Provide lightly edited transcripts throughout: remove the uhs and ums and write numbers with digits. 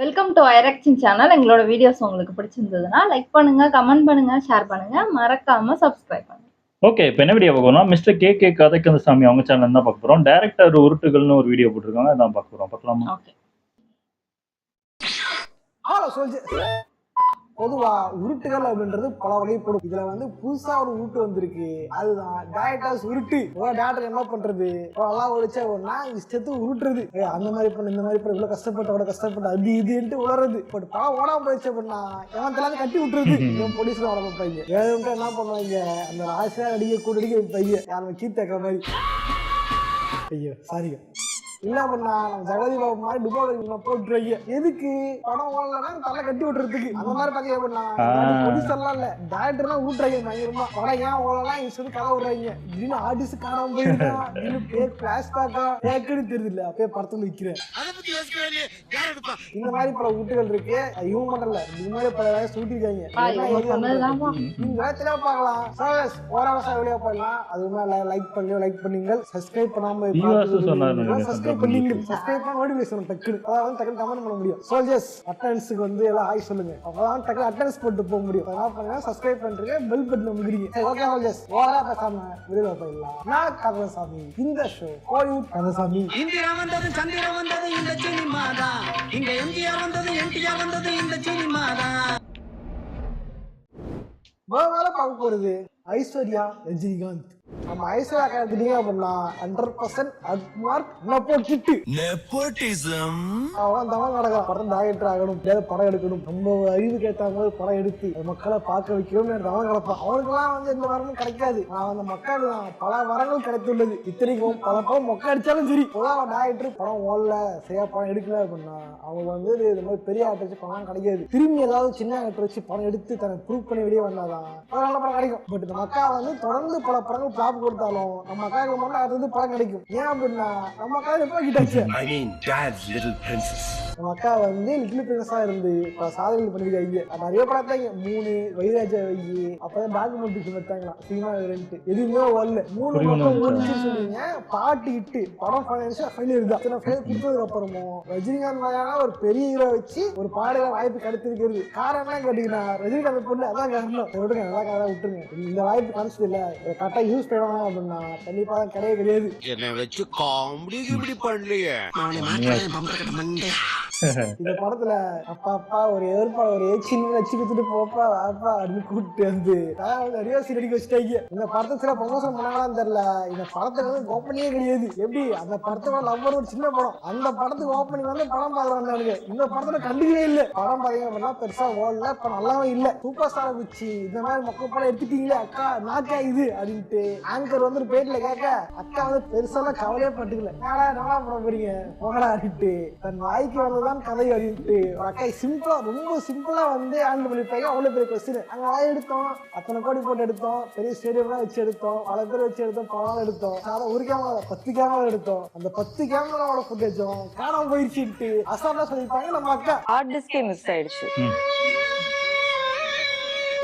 Welcome to ஐரக்ஷன் channel. எங்களோட videos உங்களுக்கு பிடிச்சிருந்ததுன்னா லைக் பண்ணுங்க, கமெண்ட் பண்ணுங்க, ஷேர் பண்ணுங்க, மறக்காம சப்ஸ்கிரைப் பண்ணுங்க. ஓகே, இப்போ என்ன வீடியோ பார்க்கறோம்னா மிஸ்டர் கே கதைக்கந்தசாமி அவங்க சேனல் தான் பார்க்க போறோம். டைரக்டர் உருட்டுகள்னு ஒரு வீடியோ போட்டிருக்காங்க, அதான் பார்க்க போறோம். பார்க்கலாமா? ஓகே. பொதுவா உருட்டுகள் அப்படின்றது பல வகைப்படும். இதுல வந்து புதுசா ஒரு உருட்டு வந்திருக்கு, அதுதான் டைரக்டர்ஸ் உருட்டு. டேரக்டர் என்ன பண்றது, எல்லாம் ஒழிச்சா ஒன்னா இஷ்டத்து உருட்டுறது. அந்த மாதிரி பண்ண இந்த மாதிரி பண்ண, இவ்வளவு கஷ்டப்பட்டு அது இதுன்ட்டு உளறது. பட் படம் ஓடாம போயிடுச்சு அப்படின்னா எவன் தெல்லாம் கட்டி விட்டுறது. இவன் போலீஸ்ல ஓட வைப்பாங்க, ஏன் என்ன பண்ணுவாங்க, அந்த ராசியா அடிக்க கூட அடிக்க வைப்பாங்க, யாரும் கீழ்த்தக்கிற மாதிரி. ஐயோ சாரிங்க, இல்ல பண்ணா நம்ம ஜெகதி பாபு மாதிரி டுபாவை போட்டுருவாங்க. எதுக்கு படம் ஓடலன்னா தலை கட்டி விட்டுறதுக்கு. அந்த மாதிரி பாத்தீங்க அப்படின்னா ப்ரொடியூசர்லாம் இல்ல, டேரக்டர் தான் விட்டுறாங்க பயங்கரமா. படம் ஏன் ஓடலாம் சொல்லி கதை விடுறாங்க. திடீர்னு ஆர்டிஸ்ட் காணாம போயிருக்கான், திடீர்னு பேர் பிளாஷ்பேக்கா பேக்குன்னு தெரியுது இல்ல, அப்பயே படத்துல விற்கிறேன். இந்த மாதிரி பல உட்டுகள் இருக்கு. இவங்க மட்டும் இல்ல, இந்த மாதிரி பல சொல்லிருக்காங்க. நீங்க வேலையா பார்க்கலாம், வெளியே போயிடலாம். அது லைக் பண்ணுங்க, சப்ஸ்கிரைப் பண்ணாம சப்ஸ்கிரைப் பண்ண நோட்டிஃபிகேஷன் டக்குனு கமெண்ட் பண்ண முடியும். சோல்ஜர்ஸ் அட்டெண்டன்ஸ்க்கு வந்து எல்லாம் ஹாய் சொல்லுங்க, அப்பதான் டக்குனு அட்டெண்டன்ஸ் போட்டு போக முடியும். அதனால பண்ணுங்க, சப்ஸ்கிரைப் பண்றீங்க, பெல் பட்டன் அமுக்குறீங்க. ஓகே சோல்ஜர்ஸ், ஓவரா பேசாம வீடியோ போயிடலாம். நான் கந்தசாமி, இந்த ஷோ கோலிவுட் கந்தசாமி. இந்திரா வந்தது சந்திரா வந்தது இந்த சினிமா தான், இங்க எம்ஜிஆர் வந்தது என்டிஆர் வந்தது இந்த சினிமா தான். வேலை பார்க்க போறது ஐஸ்வர்யா ரஜினிகாந்த். நம்ம ஐஸ்வர்யா கேட்டுட்டீங்க அப்படின்னா 100% அட்மார்க் நெப்போட்டிசம். அவன் தமிழ் நடக்கலாம், படம் டைரக்டர் ஆகணும், படம் எடுக்கணும், நம்ம அறிவுக்கு ஏற்ற மாதிரி படம் எடுத்து மக்களை பார்க்க வைக்கணும்னு தமிழ் கிடப்பான். அவனுக்கெல்லாம் வந்து எந்த வரமும் கிடைக்காது. அந்த மக்கள் பல வரங்கள் கிடைத்துள்ளது. இத்தனைக்கும் பல படம் மொக்க அடிச்சாலும் சரி, டைரக்டர் படம் ஓடல, சரியா படம் எடுக்கல அப்படின்னா அவங்க வந்து இந்த மாதிரி பெரிய ஆக்டர் வச்சு படம் கிடைக்காது. திரும்பி ஏதாவது சின்ன ஆக்டர் வச்சு படம் எடுத்து தனக்கு ப்ரூவ் பண்ணி வெளியே வந்தாதான் நல்ல படம் கிடைக்கும். பட் இந்த மக்கா வந்து தொடர்ந்து பல படங்கள் பிளாப் கொடுத்தாலும் நம்ம அக்காவுக்கு மட்டும் அடுத்தது படம் கிடைக்கும். ஏன் அப்படின்னா நம்ம அக்கா எப்ப கிட்டாச்சு, நம்ம அக்கா வந்து லிட்டில் பிரின்ஸா இருந்து சாதனைகள் பண்ணிருக்காங்க. நிறைய படம் தாங்க, 3 வைராஜா வை, அப்பதான் டாக்குமெண்ட்ரி எடுத்தாங்களா சினிமா எதுவுமே வரல. 3 மட்டும் ஓடிச்சு சொல்லுவீங்க. பாட்டு இட்டு படம் ஃபைனல் தான் கொடுத்ததுக்கு அப்புறமும் ரஜினிகாந்த் ஒரு பெரிய ஹீரோ வச்சு ஒரு பாடல வாய்ப்பு கிடைத்திருக்கிறது. காரணம் என்ன கேட்டீங்கன்னா ரஜினிகாந்த் பொண்ணு அதான் காரணம். விட்டுருங்க, நல்லா கதை விட்டுருங்க. இந்த வாய்ப்பு கிடைச்சது இல்ல, கரெக்டா யூஸ் பண்ணணும் அப்படின்னா கண்டிப்பா கிடையாது. என்ன வச்சு காமெடி இப்படி பண்ணலையே. இந்த படத்துல அப்பா ஒரு ஏற்பாடு ஒரு ஏச்சின்னு வச்சு கொடுத்துட்டு போப்பா அப்பா அப்படின்னு கூப்பிட்டு வந்து நிறைய சீன் அடிக்க வச்சுட்டாங்க. இந்த படத்தை சில ப்ரமோஷன் பண்ணாங்களான்னு தெரியல. இந்த படத்துக்கு வந்து ஓப்பனிங்கே கிடையாது. எப்படி அந்த படத்தோட லவ்வர் ஒரு சின்ன படம், அந்த படத்துக்கு ஓப்பனிங் வந்து படம் பார்க்க வந்தானுங்க. இந்த படத்துல கண்டுக்கவே இல்லை. படம் பாத்தீங்க அப்படின்னா பெருசா ஓடல, இப்ப நல்லாவும் இல்ல. சூப்பர் ஸ்டாரை வச்சு இந்த மாதிரி மொக்க படம் எடுத்துட்டீங்களே அக்கா, நாக்கா இது அப்படின்ட்டு ஆங்கர் வந்து பேட்ல கேட்க அக்கா வந்து பெருசாலாம் கவலையே பட்டுக்கல. நல்லா படம் போறீங்க போகடா அப்படின்ட்டு தன் வாய்க்கு வந்ததான் கதை அப்படின்ட்டு அக்கா சிம்பிளா, ரொம்ப சிம்பிளா வந்து ஹேண்டில் பண்ணிருப்பாங்க. அவ்வளவு பெரிய கொஸ்டின். அங்க வாய் எடுத்தோம், அத்தனை கோடி போட்டு எடுத்தோம், பெரிய ஸ்டேடியம்லாம் வச்சு எடுத்தோம், பல பேர் வச்சு எடுத்தோம், படம் எடுத்தோம், ஒரு கேமரா 10 கேமரா எடுத்தோம். அந்த 10 கேமராவோட ஃபுட்டேஜும் காணாம போயிடுச்சுட்டு அசால்ட்டா சொல்லிருப்பாங்க. நம்ம அக்கா ஹார்ட் டிஸ்கே மிஸ் ஆயிடுச்சு.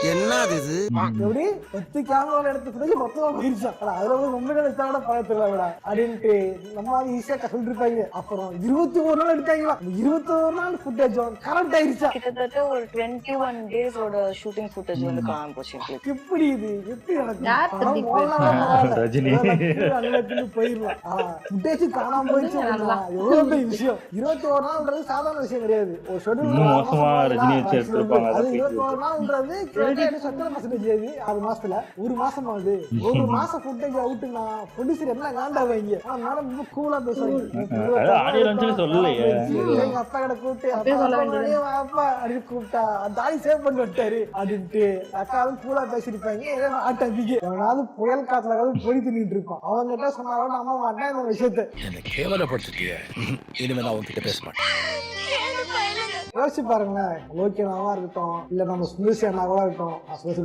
என்னது இது? எப்படி 10 கேமரா எடுத்து ஃபுட்டேஜ் மொத்தமா போயிருச்சா, அதுல வந்து ரொம்ப எடுத்தா கூட பழத்துல விட அப்படின்ட்டு நம்ம ஈஸியா சொல்லிருப்பாங்க. அப்புறம் 21 நாள் எடுத்தாங்களா, 21 நாள் ஃபுட்டேஜும் கரெக்ட் ஆயிருச்சா. கிட்டத்தட்ட ஒரு 21 டேஸோட ஷூட்டிங் ஃபுட்டேஜ் வந்து காணாம போச்சு. எப்படி இது எப்படி ரஜினி போயிடலாம், ஃபுட்டேஜ் காணாம போயிடுச்சு எவ்வளவு பெரிய விஷயம். 21 நாள்ன்றது சாதாரண விஷயம் கிடையாது. ஒரு ஷெட்யூல் மோசமா ரஜினி வச்சு எடுத்துருப்பாங்க. அது 21 நாள்ன்றது 6 மாசத்துல 1 மாசம் ஆகுது. 1 மாசம் ஃபுட்டேஜ் அவுட்னா ப்ரொடியூசர் என்ன காண்டாவாங்க. மேடம் ரொம்ப கூலா பேசுவாங்க. எங்க அப்பா கிட்ட கூப்பிட்டு அப்பா அப்படின்னு கூப்பிட்டா தாடி சேவ் பண்ணி விட்டாரு அப்படின்ட்டு அக்காவும் கூலா பேசிருப்பாங்க. ஏதாவது ஆட்டாபிக்கு எவனாவது புயல் காத்துல பொடி தின்னுட்டு இருப்பான். அவங்க கிட்ட சொன்னாலும் நம்ப மாட்டேன் இந்த விஷயத்த. என்ன கேவலப்படுத்திட்டியே, இனிமே நான் உன்கிட்ட பேச மாட்டேன். யோசிச்சு பாருங்களேன், லோக்கியனாவா இருக்கட்டும், இல்ல நம்ம சுந்தர்சி அண்ணாவா இருக்கட்டும்,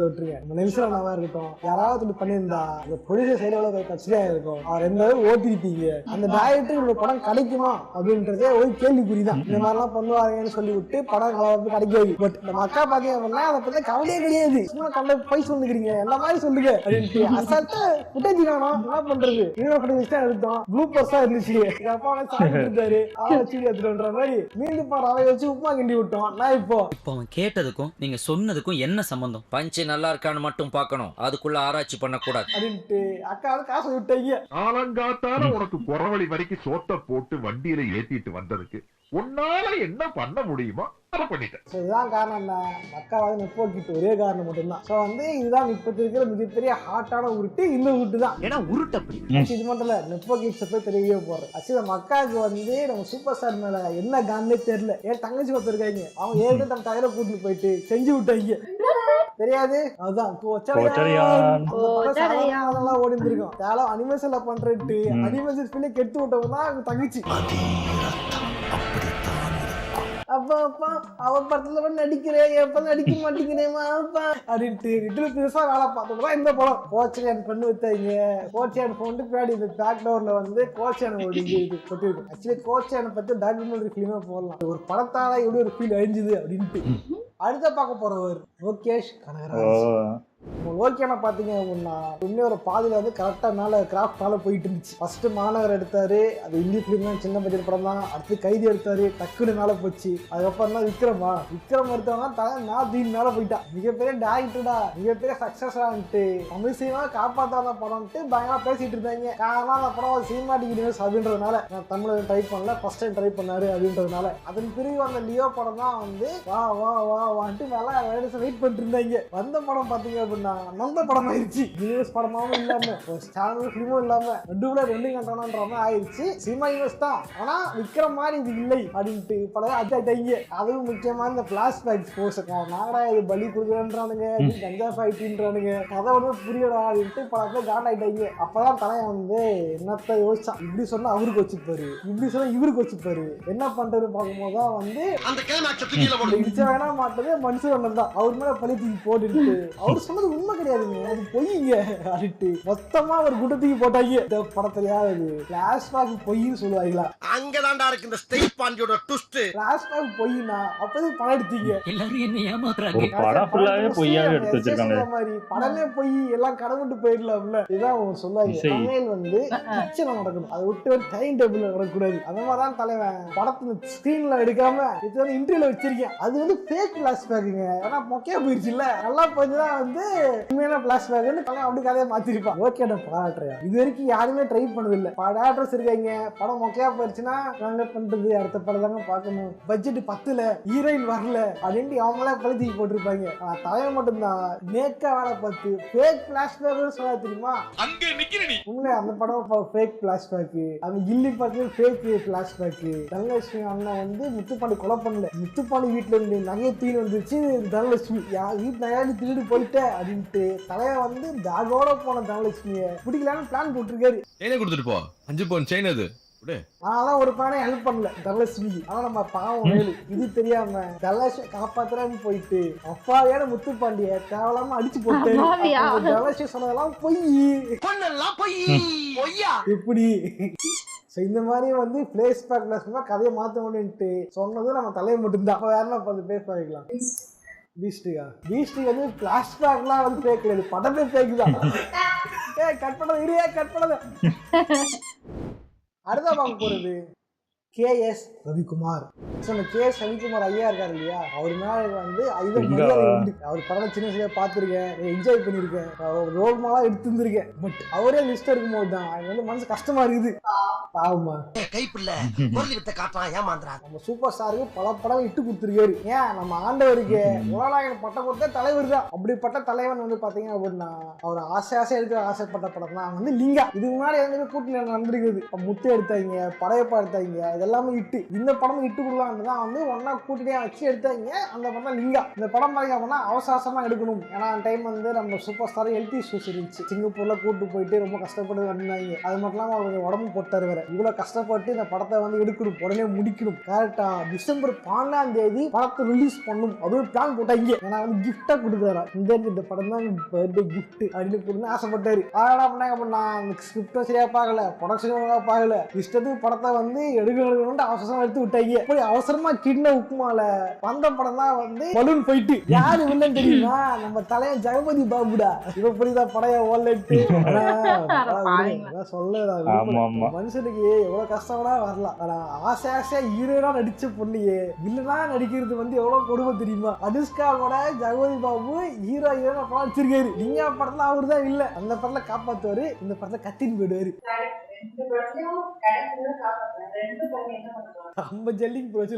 விட்டுருங்க, நம்ம நெல்சன் அண்ணாவா இருக்கட்டும், யாராவது பண்ணியிருந்தா அந்த ப்ரொடியூசர் சைடு எவ்வளவு கட்சியா இருக்கும், அவர் எந்த ஓட்டிருப்பீங்க. அந்த டைரக்டர் இவ்வளவு படம் கிடைக்குமா அப்படின்றதே ஒரு கேள்விக்குறிதான். இந்த மாதிரி எல்லாம் பண்ணுவாங்கன்னு சொல்லி விட்டு படம் கிடைக்காது. பட் நம்ம அக்கா பாத்தீங்க அப்படின்னா அதை பத்தி கவலையே கிடையாது. சும்மா கண்ட போய் சொல்லுகிறீங்க எல்லா மாதிரி சொல்லுங்க அப்படின்ட்டு அசால்ட்டா ஃபுட்டேஜ் காணோம். என்ன பண்றது, ஹீரோ ஃபுட்டேஜ் தான் எடுத்தோம், ப்ளூ பர்ஸா இருந்துச்சு, எங்க அப்பா சாப்பிட்டு இருந்தாரு, ஆ வச்சு எடுத்துட்டு மாதிரி மீண்டும் அவை வச்சு உப்புமா கிண்டி விட்டோம். நான் இப்போ அவன் கேட்டதுக்கும் நீங்க சொன்னதுக்கும் என்ன சம்பந்தம்? பஞ்சு நல்லா இருக்கான்னு மட்டும் பார்க்கணும், அதுக்குள்ள ஆராய்ச்சி பண்ணக்கூடாது. அப்படின்ட்டு அக்கா வந்து காசு விட்டாங்க. காலங்காத்தால உனக்கு புறவழி வரைக்கும் சோத்த போட்டு வண்டியில ஏத்திட்டு வந்ததுக்கு உன்னால என்ன பண்ண முடியுமோ அதை பண்ணிட்டேன். இதுதான் காரணம் என்ன, அக்கா வந்து நெப்போக்கிட்டு ஒரே காரணம் மட்டும்தான். ஸோ வந்து இதுதான் இப்ப இருக்கிற மிகப்பெரிய ஹாட்டான உருட்டு இந்த உருட்டு தான். ஏன்னா உருட்டப்படி இது மட்டும் இல்ல, நெப்போக்கிட்ஸை போய் தெரியவே போறேன். ஆக்சுவலி நம்ம அக்காவுக்கு வந்து நம்ம சூப்பர் ஸ்டார் மேல என்ன காண்டே தெரியல. ஏன் தங்கச்சி ஒருத்தருக்காங்க, அவங்க ஏற்கனவே நம்ம டயரை கூட்டிட்டு போயிட்டு செஞ்சு விட்டாங்க. தெரியாது, அதுதான் அதெல்லாம் ஓடி இருந்திருக்கும். தேவை அனிமேஷன்ல பண்றேன்ட்டு அனிமேஷன் ஸ்பீட்ல கெட்டு விட்டவங்க தான் தங்கச்சி. அப்பா அப்பா அவ படத்துல நடிக்கிறேன், எப்ப நடிக்க மாட்டேங்கிறேமா அப்பா அப்படின்ட்டு லிட்டில் பெருசா வேலை பார்த்தோம்னா இந்த படம் கோச்சையான் பண்ணி வைத்தாங்க. கோச்சையான் போட்டு பின்னாடி இந்த பேக் டோர்ல வந்து கோச்சையான ஒரு இது கொட்டிருக்கும். ஆக்சுவலி கோச்சையான பத்தி டாக்குமெண்ட்ரி ஃபிலிமே போடலாம். ஒரு படத்தால எப்படி ஒரு ஃபீல் அழிஞ்சுது அப்படின்ட்டு. அடுத்த பார்க்க போறவர் லோகேஷ் கனகராஜ். லோக்கியான பாத்தீங்க அப்படின்னா இன்னும் ஒரு பாதியில வந்து கரெக்டா மேல கிராஃப்ட் மேல போயிட்டு இருந்துச்சு. ஃபர்ஸ்ட் மாநகர் எடுத்தாரு, அது இந்தி பிலிம் தான், சின்ன பட்ஜெட் படம் தான். அடுத்து கைதி எடுத்தாரு, டக்குனு மேல போச்சு. அதுக்கப்புறம் தான் விக்ரம் எடுத்தவங்க தலை நாதீன் மேல போயிட்டான். மிகப்பெரிய டேரக்டர்டா, மிகப்பெரிய சக்சஸ்டான்ட்டு தமிழ் சினிமா காப்பாத்தாத படம்ட்டு பயங்கரமா பேசிட்டு இருந்தாங்க. காரணம் அந்த படம் சினிமாட்டிக் யூனிவர்ஸ் அப்படின்றதுனால நான் தமிழ் ட்ரை பண்ணல, ஃபர்ஸ்ட் டைம் ட்ரை பண்ணாரு அப்படின்றதுனால. அதன் பிறகு வந்த லியோ படம் தான் வந்து வா வா வா வான்ட்டு மேல வெயிட் பண்ணிட்டு இருந்தாங்க. வந்த படம் பாத்தீங்க நம்ப படம் ஆயிடுச்சு. யூனிவர்ஸ் படமாவும் இல்லாம சேனல் ஃபிலிமும் இல்லாம நடுவுல ரெண்டு கண்டோன்ற மாதிரி ஆயிடுச்சு. சினிமா யூனிவர்ஸ் தான், ஆனா விக்ரம் மாதிரி இது இல்லை அப்படின்ட்டு பல அட்டாங்க. அதுவும் முக்கியமா இந்த பிளாஷ்பேக் போர்ஸ் நாடா இது பலி கொடுக்குறேன்றானுங்க, கஞ்சா ஃபைட்டுன்றானுங்க, கதை ஒன்றும் புரியடா அப்படின்ட்டு பல பேர் காண்ட் ஆயிட்டாங்க. அப்பதான் தலையை வந்து என்னத்த யோசிச்சான், இப்படி சொன்னா அவருக்கு வச்சுப்பாரு, இப்படி சொன்னா இவருக்கு வச்சுப்பாரு, என்ன பண்றது பார்க்கும்போது தான் வந்து இடிச்ச வேணா மாட்டது மனுஷன் தான் அவர் மேல பழி தூக்கி போட்டுட்டு அவர் சொன்னது உண்மை கிடையாதுங்க, அது பொய்யுங்க அப்படின்ட்டு மொத்தமா ஒரு குட்டத்துக்கு போட்டாங்க. இந்த படத்தையாவது பிளாஷ்பேக் பொய்ன்னு சொல்லுவாங்களா? அங்கதான்டா இருக்கு இந்த ஸ்டேட் பாண்டியோட ட்விஸ்ட். பிளாஷ்பேக் பொய்னா அப்பதான் படம் எடுத்தீங்க. எல்லாரும் என்ன ஏமாத்துறாங்க. படம் ஃபுல்லாவே பொய்யாவே எடுத்து வச்சிருக்காங்க. மாதிரி படமே பொய், எல்லாம் கடவுட்டு போயிடலாம்ல, இதான் அவங்க சொல்லுவாங்க. சமையல் வந்து கிச்சன்ல நடக்கணும், அதை விட்டு ஒரு டைம் டேபிள்ல நடக்கக்கூடாது. அந்த மாதிரிதான் தலைவன் படத்துல ஸ்கிரீன்ல எடுக்காம இன்டர்வியூல வச்சிருக்கேன். அது வந்து ஃபேக் பிளாஷ்பேக்குங்க, ஏன்னா மொக்கையா போயிருச்சு இல்ல, நல்லா போச்சுதான் வந்து உண்மையான பிளாஷ்பேக்னு அப்படி கதையை மாத்திருப்பான். ஓகே நான் பாராட்டுறேன். இது வரைக்கும் யாருமே ட்ரை பண்ணதில்லை. டேரக்டர்ஸ் இருக்காங்க, படம் மொக்கையா போயிருச்சுன்னா நாங்க பண்றது அடுத்த படம் தாங்க பார்க்கணும், பட்ஜெட் 10ல ஹீரோயின் வரல அப்படின்ட்டு அவங்களே பழுத்தி போட்டிருப்பாங்க. தலைவன் மட்டும்தான் நேக்கா வேலை பார்த்து ஃபேக் பிளாஷ்பேக் சொல்ல தெரியுமா? உண்மையா அந்த படம் ஃபேக் பிளாஷ்பேக், அந்த கில்லி படத்துல ஃபேக் பிளாஷ்பேக். தனலட்சுமி அண்ணன் வந்து முத்துப்பாண்டி கொலை பண்ணல, முத்துப்பாண்டி வீட்டுல இருந்து நகையை தீனி வந்துச்சு, தனலட்சுமி வீட்டு நகையாடி திருடு போயிட்ட அப்படின்ட்டு தலைவன் வந்து பேகோட போன தனலட்சுமியை பிடிக்கலான்னு பிளான் போட்டிருக்காரு. செயினை கொடுத்துட்டு போ, 5 பவுன் செயின் அது. ஆனா ஒரு பையனை ஹெல்ப் பண்ணல தனலட்சுமிக்கு. ஆனா நம்ம பாவம் வேலு இது தெரியாம தனலட்சுமி காப்பாத்துறான்னு போயிட்டு அப்பாவியான முத்துப்பாண்டிய தேவலாம அடிச்சு போட்டாரு. தனலட்சுமி சொன்னதெல்லாம் பொய், எப்படி இந்த மாதிரி வந்து பிளேஸ் பேக் கதையை மாத்த முடியும்ட்டு சொன்னது நம்ம தலையை மட்டும்தான். யாருன்னா பார்த்து பேச வைக்கலாம். பீஸ்டிக் வந்து பிளாஷ்பேக்லாம் வந்து ஃபேக் கிடையாது, படமே ஃபேக் தான். கட் பண்ணது அடுத்த பார்க்க போறது KS ரவிக்குமார். KS ரவிக்குமார் ஐயா இருக்காரு இல்லையா, அவர் மேல வந்து அவர் படம் சின்ன சின்ன பார்த்துருக்கேன், என்ஜாய் பண்ணிருக்கேன், ரோல் மாலா எடுத்துருக்கேன். பட் அவரே லிஸ்ட் இருக்கும் போது தான் அது வந்து மனசு கஷ்டமா இருக்குது. பாவமா நம்ம சூப்பர் ஸ்டாருக்கு பல படம் இட்டு கொடுத்துருக்காரு. ஏன் நம்ம ஆண்டவருக்கு உலகநாயகன் பட்டம் கொடுத்த தலைவர் தான். அப்படிப்பட்ட தலைவன் வந்து பாத்தீங்க அப்படின்னா அவர் ஆசையா எடுக்கிற ஆசைப்பட்ட படம் தான் வந்து லிங்கா. இதுக்கு முன்னாடி எங்க கூட்டணி நடந்திருக்குது, முத்து எடுத்தாங்க, படையப்பா எடுத்தாங்க, இதெல்லாமே இட்டு. இந்த படம் இட்டு கொடுக்கலான்னு தான் வந்து ஒன்னா கூட்டணியா வச்சு எடுத்தாங்க. அந்த படம் தான் லிங்கா. இந்த படம் பாத்தீங்க அப்படின்னா அவசரமா எடுக்கணும், ஏன்னா டைம் வந்து நம்ம சூப்பர் ஸ்டார் ஹெல்த் இஷ்யூஸ் இருந்துச்சு, சிங்கப்பூர்ல கூட்டு போயிட்டு ரொம்ப கஷ்டப்பட்டு வந்தாங்க. அது மட்டும் இல்லாம அவர் உடம்பு போட்டாரு வேற. இவ்வளவு கஷ்டப்பட்டு இந்த படத்தை வந்து எடுக்கணும், உடனே முடிக்கணும், கரெக்டா டிசம்பர் 12 படத்தை ரிலீஸ் பண்ணும் அதுவும் பிளான் போட்டாங்க. ஏன்னா வந்து கிஃப்டா கொடுக்குறாரா, இந்த படம் தான் பர்த்டே கிஃப்ட் அப்படின்னு கொடுன்னு ஆசைப்பட்டாரு. அதனால பண்ணாங்க அப்படின்னா ஸ்கிரிப்டும் சரியா பார்க்கல, ப்ரொடக்ஷனும் பார்க்கல, இஷ்டத்துக்கு படத்தை வந்து எடுக்கணும் எடுக்கணும்னு அவசரமா எடுத்து விட்டாங்க. போய் அவசரமா கிண்ண உப்புமால வந்த படம் தான் வந்து பலூன் ஃபைட். யாரு வில்லன் தெரியுமா? நம்ம தலைவன் ஜெகபதி பாபுடா. இவ புரியுதா படைய ஓலட்டு மனுஷனுக்கு எவ்வளவு கஷ்டம்னா வரலாம். ஆனா ஆசையா ஹீரோனா நடிச்ச பொண்ணையே வில்லனா நடிக்கிறது வந்து எவ்வளவு கொடுமை தெரியுமா? அனுஷ்கா கூட ஜெகபதி பாபு ஹீரோ ஹீரோனா படம் வச்சிருக்காரு. நீங்க படத்துல அவரு தான் இல்ல. அந்த படத்துல காப்பாத்துவாரு, இந்த படத்துல கத்தின்னு போயிடுவாரு. நம்ம ஜல்லிக்கு போச்சு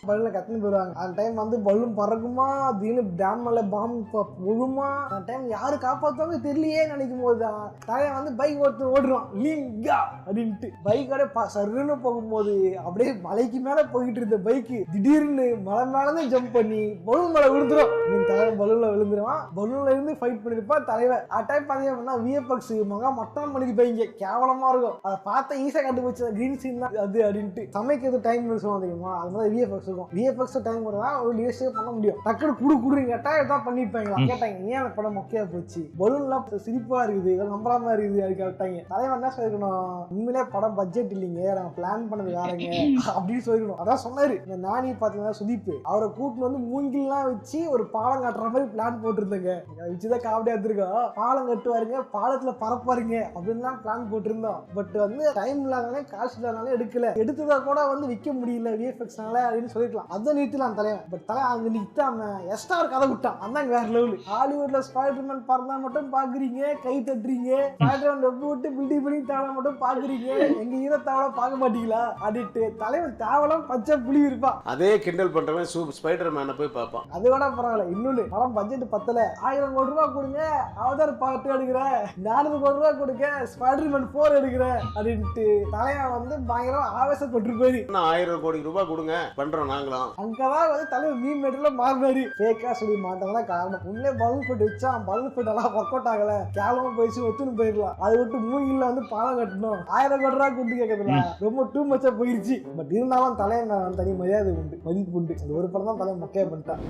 பலூன்ல கத்தின்னு போயிடுவாங்க. அந்த டைம் வந்து பலூன் பறக்குமா, திடீர்னு டேம் மேல பாம்பு விழுமா, அந்த டைம் யாரு காப்பாத்துவாங்க தெரியலையே நினைக்கும் போதுதான் தலைவன் வந்து பைக் ஒருத்தர் ஓடுறான் லிங்கா அப்படின்ட்டு. பைக்கோட சருன்னு போகும்போது அப்படியே மலைக்கு மேல போயிட்டு இருந்த பைக்கு திடீர்னு மலை மேலதான் ஜம்ப் பண்ணி பலூன் மேல விழுந்துரும். தலைவன் பலூன்ல விழுந்துருவான். பலூன்ல இருந்து ஃபைட் பண்ணிருப்பான் தலைவன். அந்த டைம் பாத்தீங்கன்னா விஎஃப்எக்ஸ் மொத்தம் பண்ணிருப்பாங்க, கேவலமா இருக்கும். அதை பார்த்த ஈஸியா கண்டுபிடிச்ச கிரீன் சீன் தான் அது அப்படின்ட்டு. சமைக்கிறது டைம் சொல்லுவோம் தெரியுமா, அது மாதிரி விஎஃப்எக்ஸ் விஎஃப்எக்ஸ் டைம் கூட லிஸ்டே பண்ண முடியும். டக்குனு குடு கேட்டா இதான் பண்ணிருப்பாங்களா கேட்டாங்க. ஏன் அந்த படம் மொக்கையா போச்சு, பலூன்லாம் சிரிப்பா இருக்குது, நம்பலாம இருக்குது அது கேட்டாங்க. தலைவன் என்ன சொல்லிருக்கணும், உண்மையிலே படம் பட்ஜெட் இல்லைங்க, நாங்க பிளான் பண்ணது வேறங்க அப்படின்னு சொல்லிருக்கணும். அதான் சொன்னாரு. இந்த நானி பாத்தீங்கன்னா சுதீப் அவரை கூட்டு வந்து மூங்கிலாம் வச்சு ஒரு பாலம் கட்டுற மாதிரி பிளான் போட்டிருந்தாங்க. வச்சுதான் காமெடியா இருந்திருக்கோம். பாலம் கட்டுவாருங்க, பாலத்துல பரப்பாருங்க அப்படின்னு பிளான் போட்டிருந்தோம். பட் வந்து டைம் இல்லாதனாலே காசு இல்லாதனாலே எடுக்கல. எடுத்ததா கூட வந்து விற்க முடியல விஎஃப்எக்ஸ்னால அப்படின்னு சொல்லிருக்கலாம். அதை நிறுத்தலாம் தலைவன். பட் தலை அங்க நிறுத்தாம எக்ஸ்ட்ரா ஒரு கதை விட்டான். அதான் வேற லெவலு. ஹாலிவுட்ல ஸ்பைடர்மேன் பறந்தா மட்டும் பாக்குறீங்க, கை தட்டுறீங்க, ஸ்பைடர்மேன் வெப் விட்டு பில்டிங் பண்ணி தாவலை மட்டும் பாக்குறீங்க, எங்க ஈர தாவலை பார்க்க மாட்டீங்களா அப்படின்ட்டு தலைவன் தாவலம் பச்சை புளி இருப்பான். அதே கிண்டல் பண்றவன் ஸ்பைடர்மேனை போய் பார்ப்பான். அது விட பரவாயில்ல. இன்னொன்னு படம் பட்ஜெட் பத்தல, 1000 கோடி ரூபாய் கொடுங்க அவதார் பார்ட் எடுக்கிற, 400 கோடி ரூபாய் கொடுங்க ஸ்பைடர்மேன் 4 எடுக்கிற அப்படின்ட்டு தலைவன் வந்து பயங்கரம் ஆவேசப்பட்டு போயிரு. 1000 கோடி ரூபாய் கொடுங்க பண்றோம் நாங்களும். அங்கதான் வந்து தலைவர் மீன் மேட்டர்ல மாறினாரு. ஃபேக்கா சொல்லி மாட்டாங்கன்னா காரணம் உண்மையே பலூன் ஃபைட் வச்சான். பலூன் ஃபைட் எல்லாம் ஒர்க் அவுட் ஆகல, கேவலமா போயிடுச்சு, ஒத்துன்னு போயிடலாம். அதை விட்டு மூங்கில வந்து பாலம் கட்டணும், 1000 கோடி ரூபாய் கொண்டு கேட்கறதுல ரொம்ப டூ மச்சா போயிடுச்சு. பட் இருந்தாலும் தலைவன் தனி மரியாதை உண்டு, மதிப்பு உண்டு. அந்த ஒரு படம் தான் தலைவன் மொக்கையா பண்ணிட்டான்.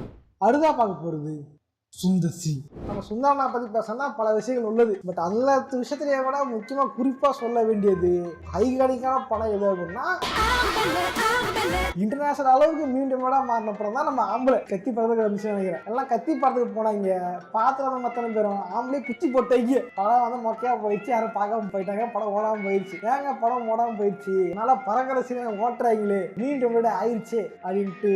அடுத்தா பார்க்க போறது சுந்தர்சி. நம்ம சுந்தரனா பத்தி பேசணும்னா பல விஷயங்கள் உள்ளது. பட் அந்த விஷயத்திலேயே கூட முக்கியமா குறிப்பா சொல்ல வேண்டியது ஐகானிக்கான படம் எது அப்படின்னா இன்டர்நேஷனல் அளவுக்கு மீண்டும் மாறின படம் தான் நம்ம ஆம்பளை கத்தி படத்துக்கு வந்துச்சு நினைக்கிறேன். எல்லாம் கத்தி படத்துக்கு போனாங்க, பாத்திரம் மத்தனை பேரும் ஆம்பளை குச்சி போட்டாங்க. படம் வந்து மொக்கையா போயிடுச்சு, யாரும் பார்க்காம போயிட்டாங்க, படம் ஓடாம போயிடுச்சு. ஏங்க படம் ஓடாம போயிடுச்சு, நல்லா பறக்கிற சீனை ஓட்டுறாங்களே மீண்டும் ஆயிடுச்சு அப்படின்ட்டு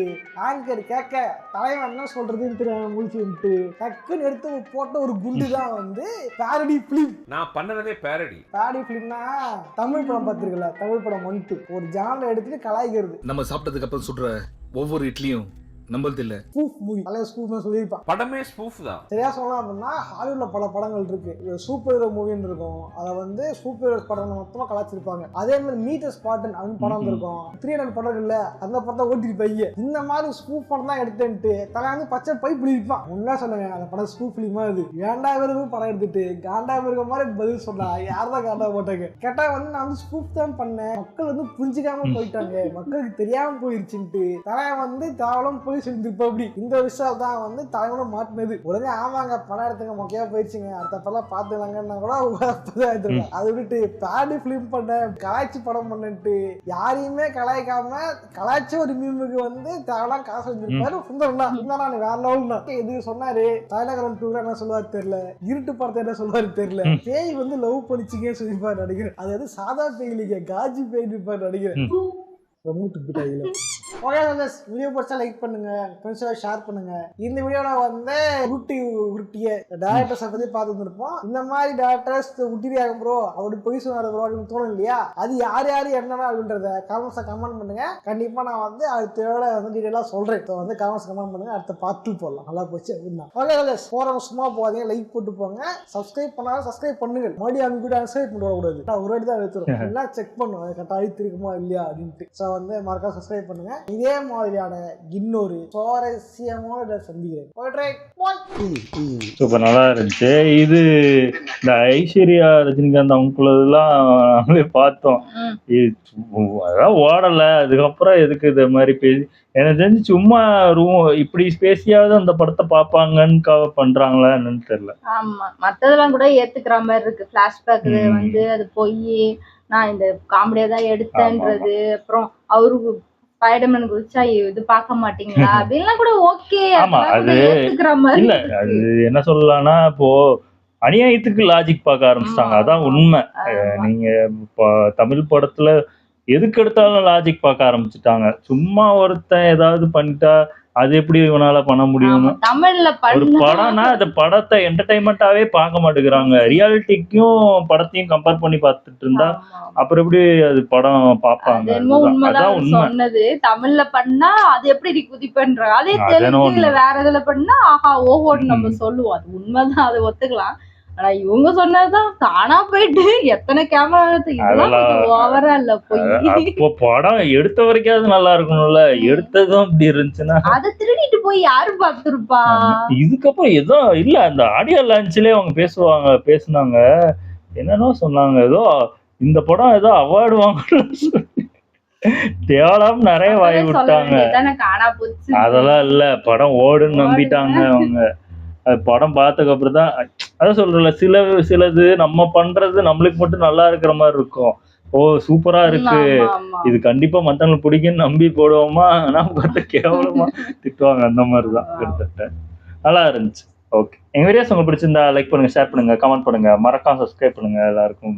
ஆங்கர் கேட்க தலைவன் என்ன சொல்றதுன்னு தெரியாம முடிச்சுட்டு டக்குன்னு எடுத்து போட்ட ஒரு குண்டு தான் வந்து பேரடி பிலிம். நான் பண்ணதே பேரடி பிலிம்னா தமிழ் படம் பார்த்திருக்கல, தமிழ் படம் வந்துட்டு ஒரு ஜான்ல எடுத்துட்டு கலாய்க்கிறது. நம்ம சாப்பிட்டதுக்கு அப்புறம் சுடுற ஒவ்வொரு இட்லியும் நம்பது இல்ல. ஸ்பூஃப் மூவி பழைய ஸ்பூஃப் சொல்லியிருப்பான். படமே ஸ்பூஃப் தான். சரியா சொல்லலாம் அப்படின்னா ஹாலிவுட்ல பல படங்கள் இருக்கு. சூப்பர் ஹீரோ மூவின்னு இருக்கும், அதை வந்து சூப்பர் ஹீரோ படம் மொத்தமா கலாச்சிருப்பாங்க. அதே மாதிரி மீட்டர் ஸ்பாட்டன் அப்படின்னு படம் இருக்கும், 300 படம் இல்ல அந்த படத்தை ஓட்டிருப்பாங்க. இந்த மாதிரி ஸ்பூஃப் படம் தான் எடுத்துட்டு தலை வந்து பச்சை பை பிடிப்பான். உண்மையா சொல்லுங்க அந்த படம் ஸ்பூஃப் பிலிமா இது. ஏண்டா விருது படம் எடுத்துட்டு காண்டா இருக்க மாதிரி பதில் சொன்னா யார்தான் காண்டா போட்டாங்க கேட்டா வந்து நான் வந்து ஸ்பூஃப் தான் பண்ணேன், மக்கள் வந்து புரிஞ்சுக்காம போயிட்டாங்க, மக்களுக்கு தெரியாம போயிருச்சுட்டு தலை வந்து தாவளம் போய் அப்படி இந்த விஷயம் தான் வந்து தலைவனும் மாட்டினது. உடனே ஆமாங்க படம் எடுத்துங்க மொக்கையா போயிடுச்சுங்க, அடுத்த படம் பாத்துலாங்கன்னா கூட அதை விட்டுட்டு பேடி பிலிம் பண்ண கலாய்ச்சி படம் பண்ணிட்டு யாரையுமே கலாய்க்காம கலாய்ச்சி ஒரு மீமுக்கு வந்து தேவலாம் காசு வச்சிருப்பாரு சுந்தரம்னா. சுந்தரம் வேற லெவல் தான். இது சொன்னாரு தலைநகரம் 2 என்ன சொல்லுவாரு தெரியல, இருட்டு படத்தை என்ன சொல்லுவாரு தெரியல, பேய் வந்து லவ் பண்ணிச்சுங்க சொல்லிருப்பாரு நடிக்கிறேன். அது வந்து சாதா பேய் இல்லைங்க, காஜி பேய் இருப்பாரு நடிக்கிறேன். வீடியோ பிடிச்சா லைக் பண்ணுங்க, ஃப்ரெண்ட்ஸோட ஷேர் பண்ணுங்க. இந்த வீடியோல வந்து உருட்டிய டேரக்டர்ஸை பத்தி பார்த்துட்டு இருப்போம். இந்த மாதிரி டேரக்டர்ஸ் உட்டிரியாங்க ப்ரோ அப்படி போய் சொன்னாரு ப்ரோ அப்படின்னு தோணும் இல்லையா, அது யார் என்னன்னா அப்படின்றத காமெண்ட்ஸை கமெண்ட் பண்ணுங்க. கண்டிப்பா நான் வந்து அடுத்த வந்து டீடைலா சொல்றேன். வந்து காமெண்ட்ஸ் கமெண்ட் பண்ணுங்க, அடுத்த பார்ட் 2 போடலாம். நல்லா போச்சு அப்படின்னா போறவங்க சும்மா போகாதீங்க, லைக் போட்டு போங்க. சப்ஸ்கிரைப் பண்ணாலும் சப்ஸ்கிரைப் பண்ணுங்க, மறுபடியும் அவங்க கூட சப்ஸ்கிரைப் பண்ண கூடாது, ஒரு வாட்டி தான் எடுத்துரும், எல்லாம் செக் பண்ணுவோம் கரெக்டாக அழுத்தி இருக்குமா இல்லையா அப்படின்ட்டு. ஸோ வந்து மறக்காம சப்ஸ்கிரைப் பண்ணுங்க. இதே மாதிரியான இன்னொரு சுவாரஸ்யமான சந்திக்கிறேன். சூப்பர், நல்லா இருந்துச்சு. இது இந்த ஐஸ்வர்யா ரஜினிகாந்த் அவங்களெல்லாம் நாங்களே பார்த்தோம். அதான் ஓடலை, அதுக்கப்புறம் எதுக்கு இது மாதிரி பேசி எனக்கு தெரிஞ்சு சும்மா இப்படி பேசியாவது அந்த படத்தை பார்ப்பாங்கன்னு பண்றாங்களா என்னன்னு தெரியல. ஆமா, மத்ததெல்லாம் கூட ஏத்துக்கிற மாதிரி இருக்கு. பிளாஷ்பேக் வந்து அது பொய், நான் இந்த காமெடியா தான் எடுத்தேன்றது, அப்புறம் அவரு ஸ்பைடர்மேன் குதிச்சா இது பார்க்க மாட்டீங்களா அப்படின்லாம் கூட ஓகே, ஆமா, அது ஏத்துக்கிற மாதிரி இல்ல அது என்ன சொல்லலாம்னா இப்போ அநியாயத்துக்கு லாஜிக் பார்க்க ஆரம்பிச்சிட்டாங்க. அதான் உண்மை. நீங்க இப்போ தமிழ் படத்துல எதுக்கு எடுத்தாலும் லாஜிக் பார்க்க ஆரம்பிச்சுட்டாங்க. சும்மா ஒருத்தன் ஏதாவது பண்ணிட்டா அது எப்படி இவனால பண்ண முடியும்னு தமிழ்ல ஒரு படம்னா அந்த படத்தை என்டர்டைன்மெண்டாவே பார்க்க மாட்டேங்கிறாங்க. ரியாலிட்டிக்கும் படத்தையும் கம்பேர் பண்ணி பார்த்துட்டு இருந்தா அப்புறம் எப்படி அது படம் பார்ப்பாங்க? உண்மைதான் சொன்னது. தமிழ்ல பண்ணா அது எப்படி நீ குதிப்பன்ற, அதே தெலுங்குல வேற இதுல பண்ணா ஆஹா ஓஹோன்னு நம்ம சொல்லுவோம். அது உண்மைதான், அதை ஒத்துக்கலாம். ஆனா இவங்க சொன்னதுதான் காணா போயிட்டு எத்தனை கேமரா ஓவரா இல்ல போய். இப்போ படம் எடுத்த வரைக்கும் நல்லா இருக்கணும்ல, எடுத்ததும் இப்படி இருந்துச்சுன்னா அதை திருடிட்டு போய் யாரு பாத்துருப்பா? இதுக்கப்புறம் ஏதோ இல்ல அந்த ஆடியோ லான்ச்லயே அவங்க பேசுனாங்க என்னன்னோ சொன்னாங்க, ஏதோ இந்த படம் ஏதோ அவார்டு வாங்கணும் தேவலாம் நிறைய வாங்கி விட்டாங்க. அதெல்லாம் இல்ல, படம் ஓடுன்னு நம்பிட்டாங்க அவங்க. அது படம் பார்த்ததுக்கு அப்புறம் தான் அதான் சொல்றல, சிலது நம்ம பண்றது நம்மளுக்கு மட்டும் நல்லா இருக்கிற மாதிரி இருக்கும். ஓ சூப்பரா இருக்கு, இது கண்டிப்பா மத்தவங்களுக்கு பிடிக்குன்னு நம்பி போடுவோமா, நம்ம பார்த்த கேவலமா திட்டுவாங்க. அந்த மாதிரிதான் கிட்டத்தட்ட. நல்லா இருந்துச்சு. ஓகே, எங்க வீடியோஸ் உங்களுக்கு பிடிச்சிருந்தா லைக் பண்ணுங்க, ஷேர் பண்ணுங்க, கமெண்ட் பண்ணுங்க, மறக்காம சப்ஸ்கிரைப் பண்ணுங்க. எல்லாருக்கும்